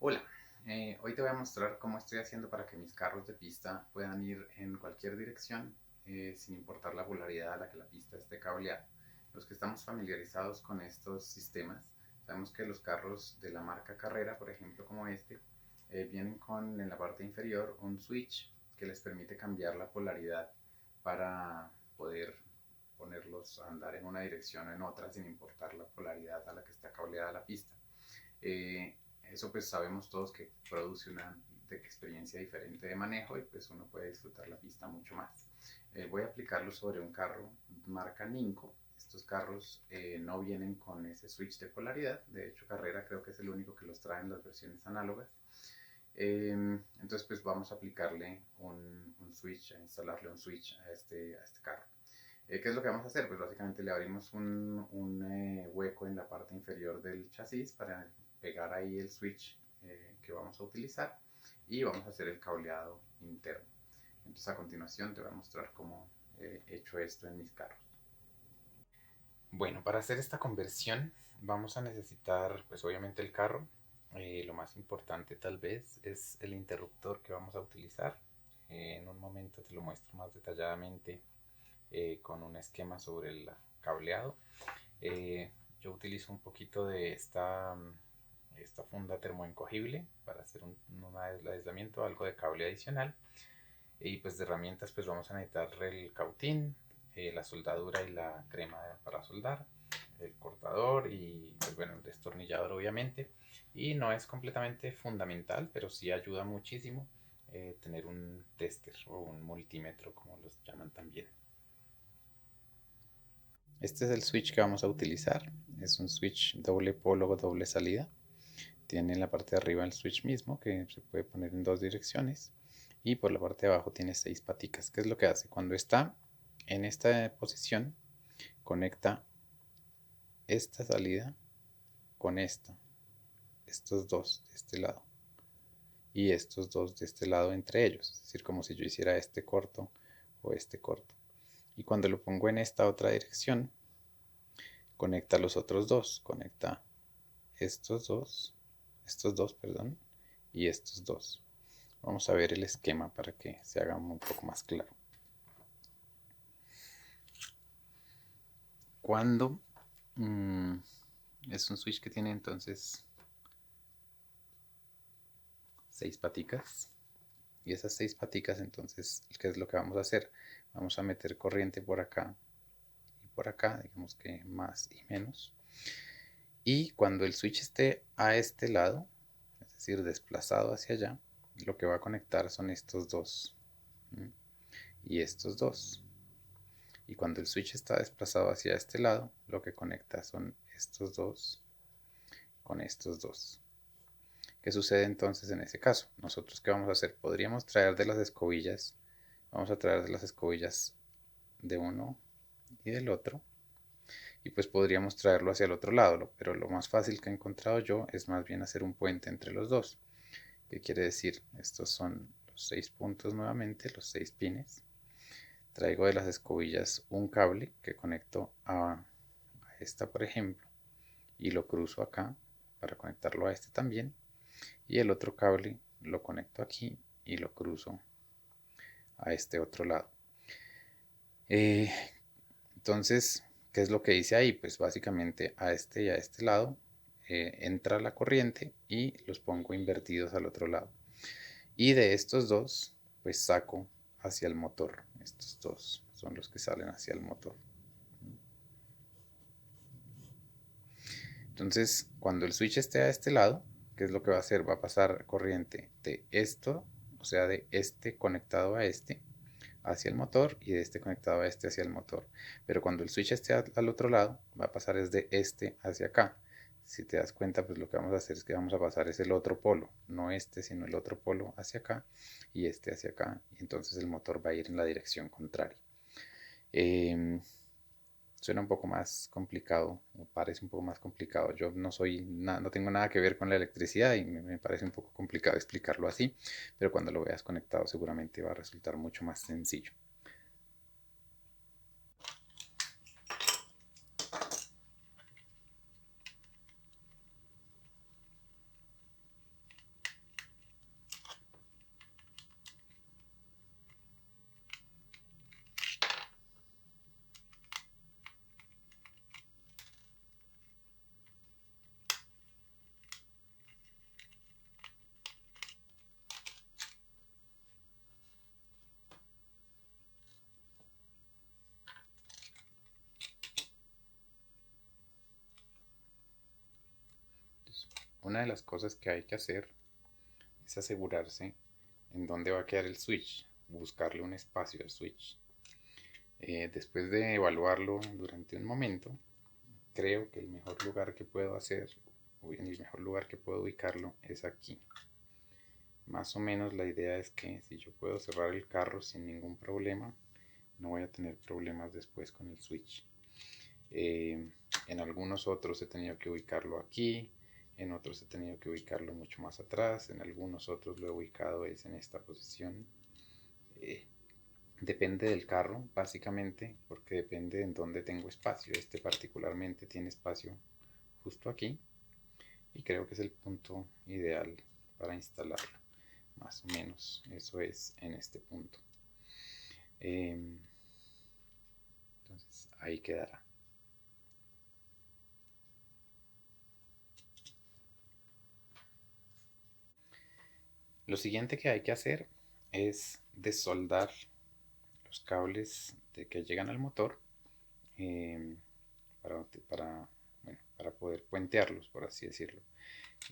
Hola, hoy te voy a mostrar cómo estoy haciendo para que mis carros de pista puedan ir en cualquier dirección sin importar la polaridad a la que la pista esté cableada. Los que estamos familiarizados con estos sistemas, sabemos que los carros de la marca Carrera, por ejemplo como este, vienen con en la parte inferior un switch que les permite cambiar la polaridad para poder ponerlos a andar en una dirección o en otra sin importar la polaridad a la que está cableada la pista. Eh, Eso pues sabemos todos que produce una experiencia diferente de manejo y pues uno puede disfrutar la pista mucho más. Voy a aplicarlo sobre un carro marca Ninco. Estos carros no vienen con ese switch de polaridad. De hecho, Carrera creo que es el único que los trae en las versiones análogas. Entonces pues vamos a aplicarle un switch, a instalarle un switch a este carro. ¿Qué es lo que vamos a hacer? Pues básicamente le abrimos un hueco en la parte inferior del chasis para pegar ahí el switch que vamos a utilizar y vamos a hacer el cableado interno. Entonces a continuación te voy a mostrar cómo he hecho esto en mis carros. Bueno, para hacer esta conversión vamos a necesitar pues obviamente el carro. Lo más importante tal vez es el interruptor que vamos a utilizar. En un momento te lo muestro más detalladamente con un esquema sobre el cableado. Yo utilizo un poquito de esta funda termoencogible para hacer un aislamiento, algo de cable adicional. Y pues de herramientas pues vamos a necesitar el cautín, la soldadura y la crema para soldar, el cortador y pues bueno, el destornillador obviamente. Y no es completamente fundamental, pero sí ayuda muchísimo tener un tester o un multímetro como los llaman también. Este es el switch que vamos a utilizar. Es un switch doble polo o doble salida. Tiene en la parte de arriba el switch mismo que se puede poner en dos direcciones. Y por la parte de abajo tiene 6 paticas. ¿Qué es lo que hace? Cuando está en esta posición, conecta esta salida con estos dos de este lado. Y estos dos de este lado entre ellos. Es decir, como si yo hiciera este corto o este corto. Y cuando lo pongo en esta otra dirección, conecta los otros dos. Conecta estos dos, perdón, y estos dos. Vamos a ver el esquema para que se haga un poco más claro. Cuando es un switch que tiene entonces 6 paticas, y esas 6 paticas entonces, ¿qué es lo que vamos a hacer? Vamos a meter corriente por acá y por acá, digamos que más y menos. Y cuando el switch esté a este lado, es decir, desplazado hacia allá, lo que va a conectar son estos dos y estos dos. Y cuando el switch está desplazado hacia este lado, lo que conecta son estos dos con estos dos. ¿Qué sucede entonces en ese caso? Nosotros, ¿qué vamos a hacer? Podríamos traer de las escobillas, vamos a traer de las escobillas de uno y del otro, y pues podríamos traerlo hacia el otro lado, pero lo más fácil que he encontrado yo es más bien hacer un puente entre los dos. ¿Qué quiere decir? Estos son los 6 puntos nuevamente, los 6 pines. Traigo de las escobillas un cable que conecto a esta, por ejemplo, y lo cruzo acá para conectarlo a este también. Y el otro cable lo conecto aquí y lo cruzo a este otro lado. Eh, entonces, ¿qué es lo que hice ahí? Pues básicamente a este y a este lado entra la corriente y los pongo invertidos al otro lado. Y de estos dos, pues saco hacia el motor. Estos dos son los que salen hacia el motor. Entonces, cuando el switch esté a este lado, ¿qué es lo que va a hacer? Va a pasar corriente de esto, o sea, de este conectado a este, hacia el motor y de este conectado a este hacia el motor. Pero cuando el switch esté al otro lado, va a pasar desde este hacia acá. Si te das cuenta, pues lo que vamos a hacer es que vamos a pasar es el otro polo, no este, sino el otro polo hacia acá y este hacia acá. Y entonces el motor va a ir en la dirección contraria. Suena un poco más complicado, o parece un poco más complicado. Yo no tengo nada que ver con la electricidad y me parece un poco complicado explicarlo así, pero cuando lo veas conectado seguramente va a resultar mucho más sencillo. una de las cosas que hay que hacer es asegurarse en dónde va a quedar el switch, buscarle un espacio al switch. Después de evaluarlo durante un momento, creo que el mejor lugar que puedo hacer, o en el mejor lugar que puedo ubicarlo, es aquí. Más o menos la idea es que si yo puedo cerrar el carro sin ningún problema, no voy a tener problemas después con el switch. En algunos otros he tenido que ubicarlo aquí, en otros he tenido que ubicarlo mucho más atrás, en algunos otros lo he ubicado es en esta posición. Depende del carro, básicamente, porque depende en dónde tengo espacio. Este particularmente tiene espacio justo aquí y creo que es el punto ideal para instalarlo. Más o menos, eso es en este punto. Entonces, ahí quedará. Lo siguiente que hay que hacer es desoldar los cables que llegan al motor eh, para, para poder puentearlos, por así decirlo.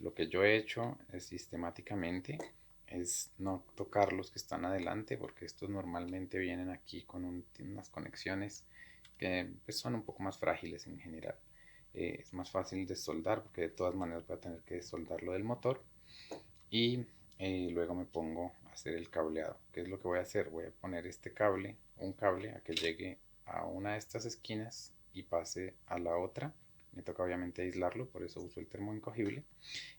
Lo que yo he hecho sistemáticamente es no tocar los que están adelante, porque estos normalmente vienen aquí con unas conexiones que pues, son un poco más frágiles en general. Es más fácil de soldar porque de todas maneras voy a tener que soldarlo del motor y luego me pongo a hacer el cableado. ¿Qué es lo que voy a hacer? Voy a poner este cable, un cable a que llegue a una de estas esquinas y pase a la otra. Me toca obviamente aislarlo, por eso uso el termoencogible,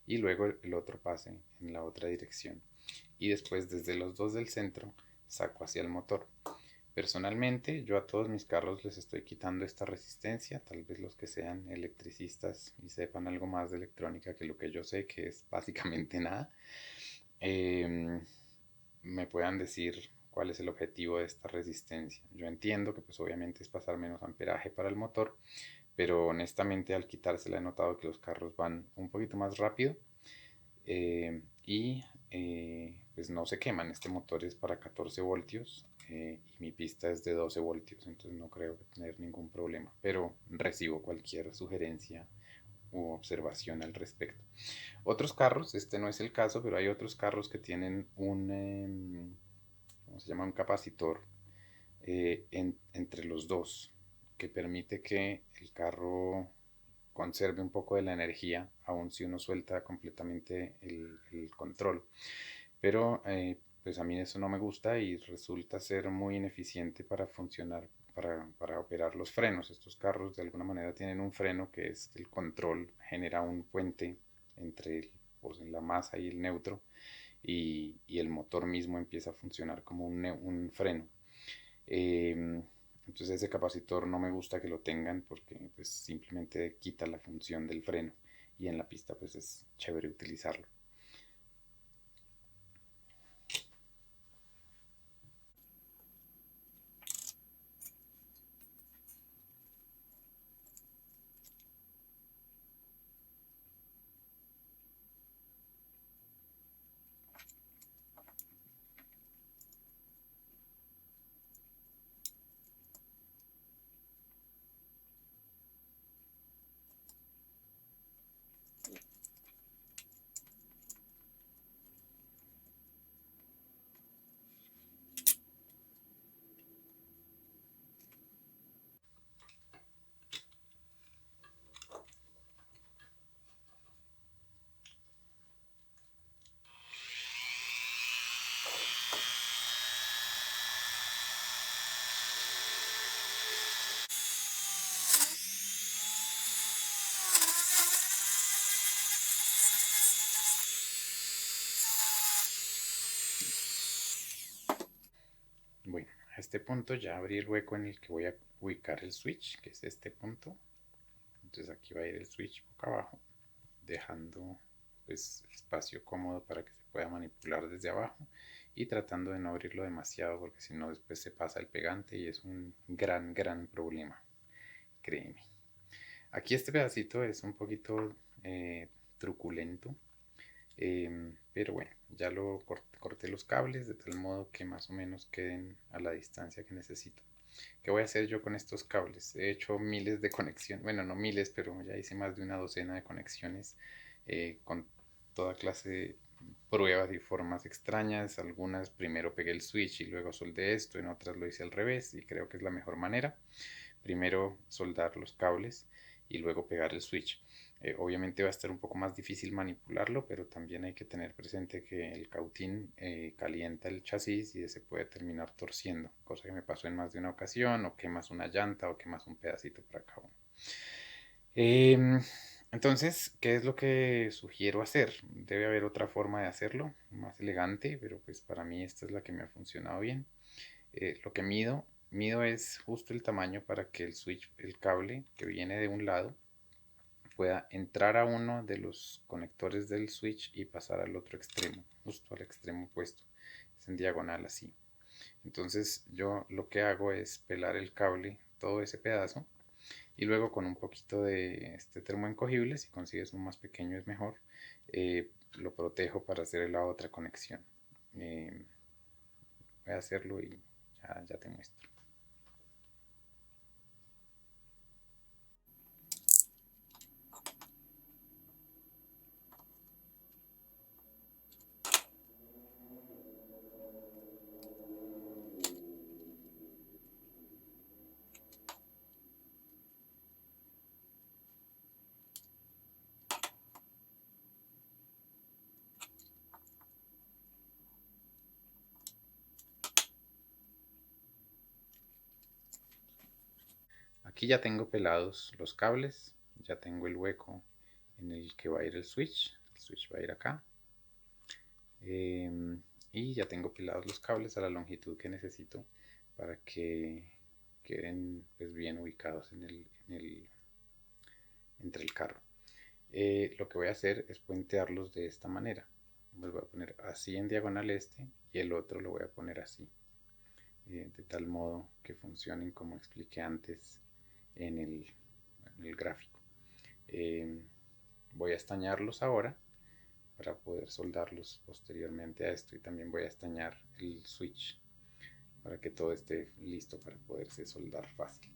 y luego el otro pase en la otra dirección. Y después desde los dos del centro saco hacia el motor. Personalmente, yo a todos mis carros les estoy quitando esta resistencia. Tal vez los que sean electricistas y sepan algo más de electrónica que lo que yo sé, que es básicamente nada, eh, me puedan decir cuál es el objetivo de esta resistencia. Yo entiendo que pues obviamente es pasar menos amperaje para el motor, pero honestamente al quitársela he notado que los carros van un poquito más rápido y pues no se queman. Este motor es para 14 voltios y mi pista es de 12 voltios, entonces no creo tener ningún problema, pero recibo cualquier sugerencia u observación al respecto. Otros carros, este no es el caso, pero hay otros carros que tienen ¿cómo se llama? Un capacitor entre los dos, que permite que el carro conserve un poco de la energía, aun si uno suelta completamente el control. Pero pues a mí eso no me gusta y resulta ser muy ineficiente para funcionar, para operar los frenos. Estos carros de alguna manera tienen un freno que es el control, genera un puente entre pues, la masa y el neutro y el motor mismo empieza a funcionar como un freno. Eh, entonces ese capacitor no me gusta que lo tengan porque pues simplemente quita la función del freno y en la pista pues es chévere utilizarlo. Bueno, a este punto ya abrí el hueco en el que voy a ubicar el switch, que es este punto. Entonces aquí va a ir el switch boca abajo, dejando pues espacio cómodo para que se pueda manipular desde abajo y tratando de no abrirlo demasiado porque si no después se pasa el pegante y es un gran problema, créeme. Aquí este pedacito es un poquito truculento, pero bueno, ya lo corté los cables de tal modo que más o menos queden a la distancia que necesito. ¿Qué voy a hacer yo con estos cables? He hecho miles de conexiones, bueno, no miles, pero ya hice más de una docena de conexiones con toda clase de pruebas y formas extrañas. Algunas primero pegué el switch y luego soldé esto, en otras lo hice al revés y creo que es la mejor manera. Primero soldar los cables y luego pegar el switch. Obviamente va a estar un poco más difícil manipularlo, pero también hay que tener presente que el cautín calienta el chasis y se puede terminar torciendo, cosa que me pasó en más de una ocasión, o quemas una llanta o quemas un pedacito por acá. Entonces, ¿qué es lo que sugiero hacer? Debe haber otra forma de hacerlo, más elegante, pero pues para mí esta es la que me ha funcionado bien. Lo que mido es justo el tamaño para que el switch, el cable que viene de un lado, pueda entrar a uno de los conectores del switch y pasar al otro extremo, justo al extremo opuesto. Es en diagonal así. Entonces yo lo que hago es pelar el cable, todo ese pedazo, y luego con un poquito de este termoencogible, si consigues un más pequeño es mejor, lo protejo para hacer la otra conexión. Eh, Voy a hacerlo y ya te muestro. Aquí ya tengo pelados los cables, ya tengo el hueco en el que va a ir el switch va a ir acá, y ya tengo pelados los cables a la longitud que necesito para que queden pues, bien ubicados entre el carro. Lo que voy a hacer es puentearlos de esta manera. Los voy a poner así en diagonal este y el otro lo voy a poner así, de tal modo que funcionen como expliqué antes en el gráfico. Eh, Voy a estañarlos ahora para poder soldarlos posteriormente a esto, y también voy a estañar el switch para que todo esté listo para poderse soldar fácil.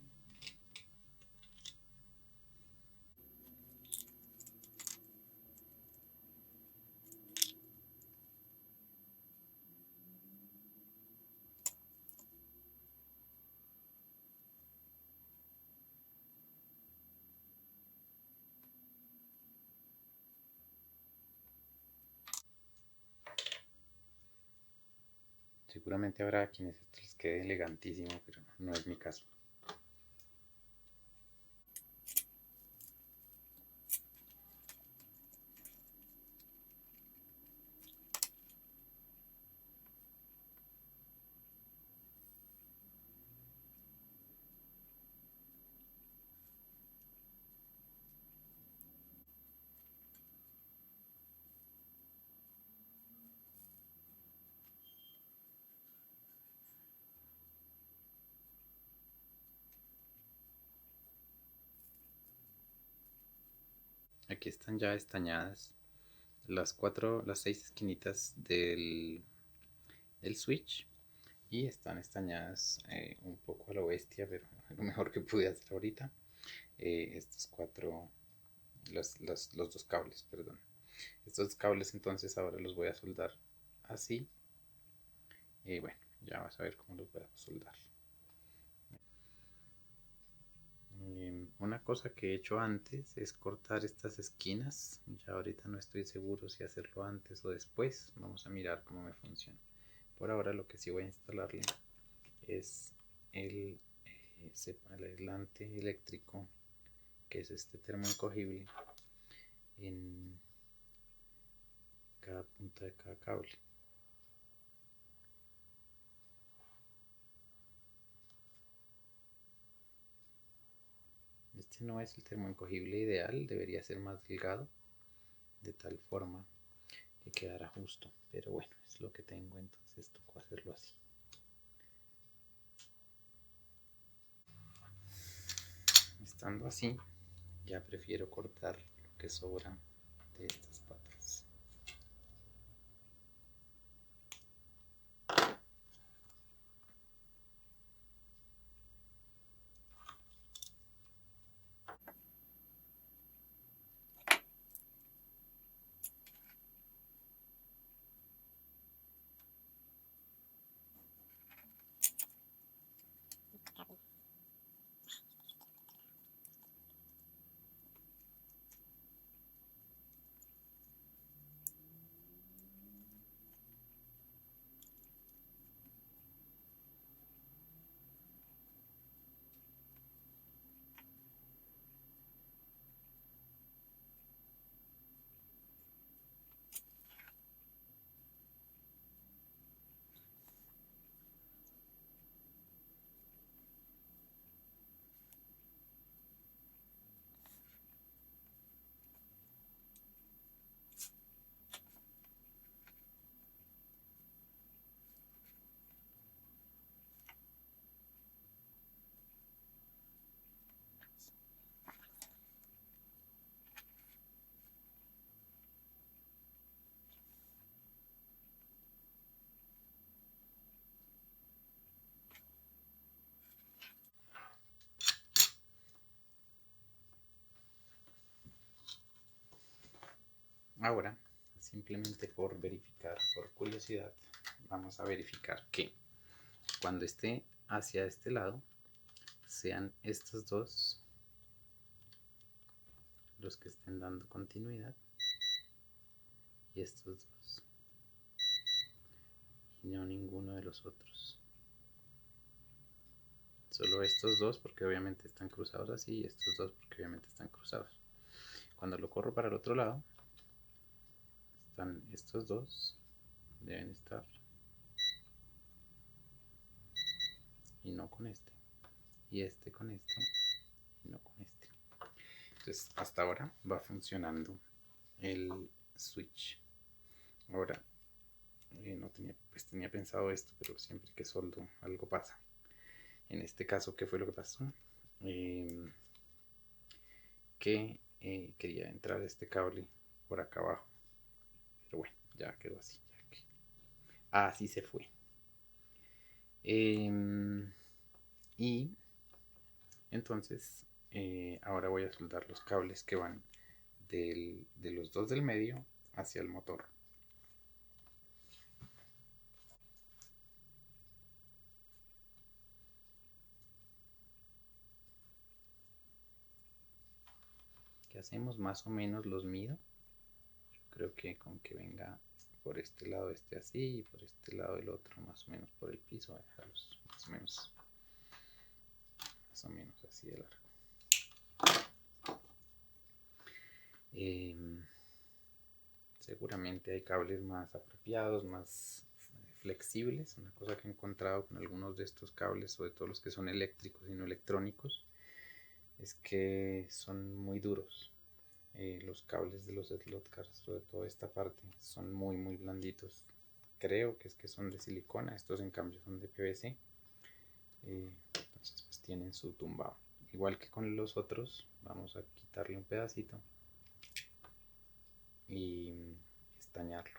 Seguramente habrá quienes esto les quede elegantísimo, pero no es mi caso. Aquí están ya estañadas las 6 esquinitas del switch, y están estañadas un poco a lo bestia, pero lo mejor que pude hacer ahorita. Estos cuatro, los dos cables, perdón. Estos cables entonces ahora los voy a soldar así, y bueno, ya vas a ver cómo los voy a soldar. Una cosa que he hecho antes es cortar estas esquinas. Ya ahorita no estoy seguro si hacerlo antes o después. Vamos a mirar cómo me funciona. Por ahora lo que sí voy a instalarle es el aislante eléctrico, que es este termoencogible, en cada punta de cada cable. Este no es el termoencogible ideal, debería ser más delgado, de tal forma que quedara justo, pero bueno, es lo que tengo, entonces tocó hacerlo así. Estando así, ya prefiero cortar lo que sobra de estas patas. Ahora, simplemente por verificar, por curiosidad, vamos a verificar que cuando esté hacia este lado, sean estos dos los que estén dando continuidad y estos dos, y no ninguno de los otros. Solo estos dos porque obviamente están cruzados así y estos dos porque obviamente están cruzados. Cuando lo corro para el otro lado, están estos dos, deben estar, y no con este, y este con este, y no con este. Entonces hasta ahora va funcionando el switch. Ahora, no tenía, pues tenía pensado esto, pero siempre que soldo algo pasa. En este caso, ¿qué fue lo que pasó? Que quería entrar este cable por acá abajo, pero bueno, ya quedó así. Así se fue. Y entonces ahora voy a soldar los cables que van de los dos del medio hacia el motor. ¿Qué hacemos? Más o menos los mido. Yo creo que con que venga por este lado este así y por este lado el otro más o menos por el piso, voy a dejarlos más o menos así de largo. Seguramente hay cables más apropiados, más flexibles. Una cosa que he encontrado con algunos de estos cables, sobre todo los que son eléctricos y no electrónicos, es que son muy duros. Los cables de los slot cars, sobre todo esta parte, son muy blanditos. Creo que es que son de silicona, estos en cambio son de PVC. Entonces pues tienen su tumbado. Igual que con los otros, vamos a quitarle un pedacito y estañarlo.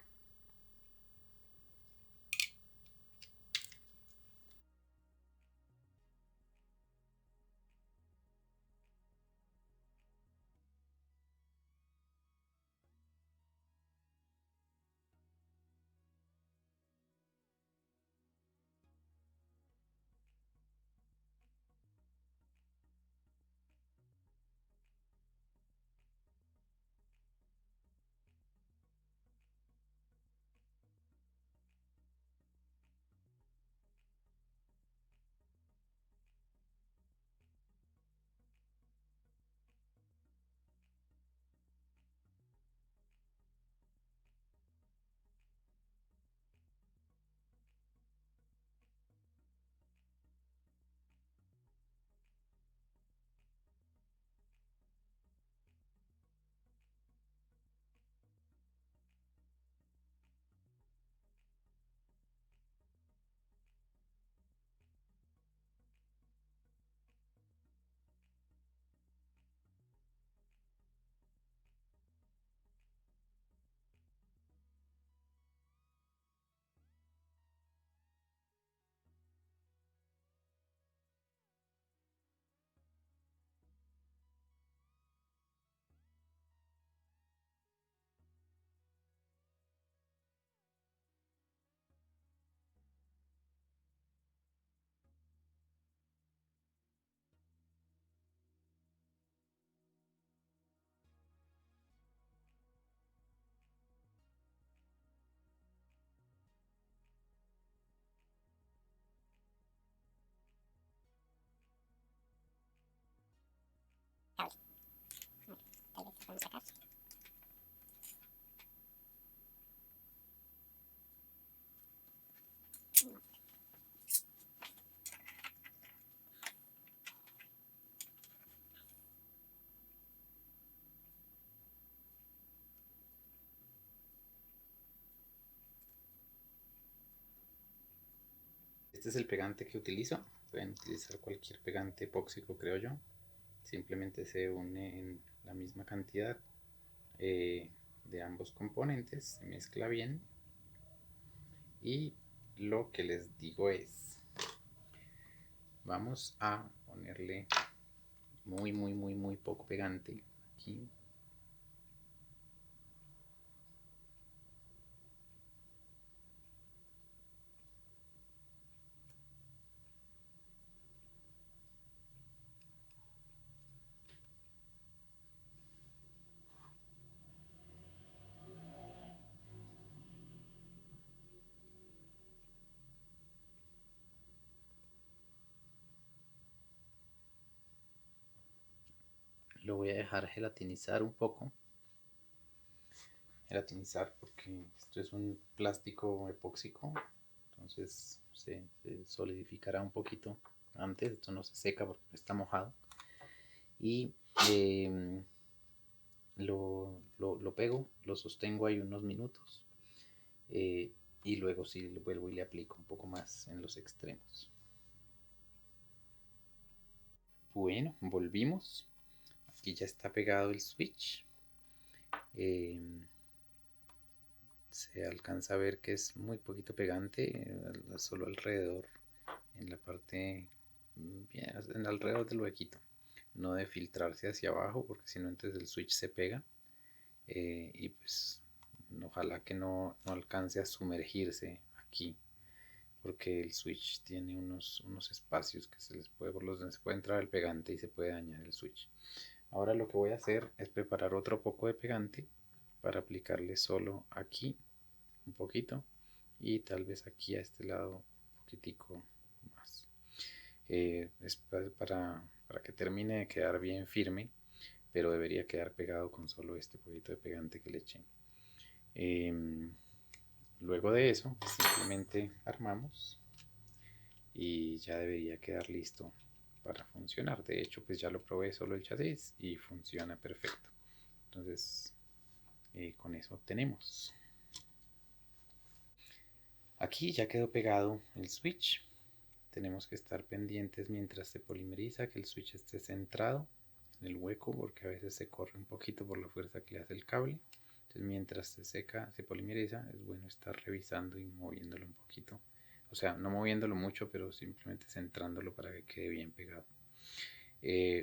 Este es el pegante que utilizo. Pueden utilizar cualquier pegante epóxico, creo yo. Simplemente se une en la misma cantidad de ambos componentes, se mezcla bien. Y lo que les digo es, vamos a ponerle muy poco pegante aquí. lo voy a dejar gelatinizar un poco. Gelatinizar porque esto es un plástico epóxico, entonces se solidificará un poquito antes. Esto no se seca porque está mojado. Y lo pego, lo sostengo ahí unos minutos, y luego sí vuelvo y le aplico un poco más en los extremos. Bueno, volvimos. Aquí ya está pegado el switch. Eh, Se alcanza a ver que es muy poquito pegante, solo alrededor, en la parte, bien, en alrededor del huequito. No de filtrarse hacia abajo, porque si no entonces el switch se pega, y pues ojalá que no alcance a sumergirse aquí, porque el switch tiene unos espacios que se les puede, por los donde se puede entrar el pegante y se puede dañar el switch. Ahora lo que voy a hacer es preparar otro poco de pegante para aplicarle solo aquí un poquito y tal vez aquí a este lado un poquitico más. Es para que termine de quedar bien firme, pero debería quedar pegado con solo este poquito de pegante que le eché. Luego de eso simplemente armamos y ya debería quedar listo para funcionar. De hecho, pues ya lo probé solo el chasis y funciona perfecto. Entonces, con eso tenemos. Aquí ya quedó pegado el switch. Tenemos que estar pendientes mientras se polimeriza que el switch esté centrado en el hueco, porque a veces se corre un poquito por la fuerza que le hace el cable. Entonces mientras se seca, se polimeriza, es bueno estar revisando y moviéndolo un poquito. O sea, no moviéndolo mucho, pero simplemente centrándolo para que quede bien pegado.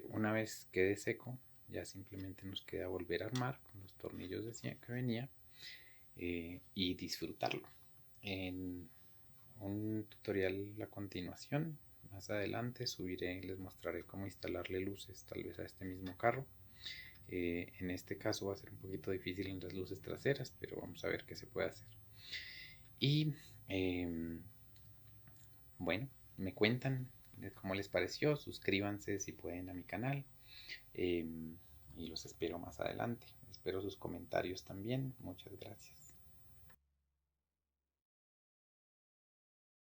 Una vez quede seco, ya simplemente nos queda volver a armar con los tornillos de que venía, y disfrutarlo. En un tutorial a continuación, más adelante subiré y les mostraré cómo instalarle luces tal vez a este mismo carro. En este caso va a ser un poquito difícil en las luces traseras, pero vamos a ver qué se puede hacer. Y bueno, me cuentan cómo les pareció, suscríbanse si pueden a mi canal, y los espero más adelante. Espero sus comentarios también. Muchas gracias.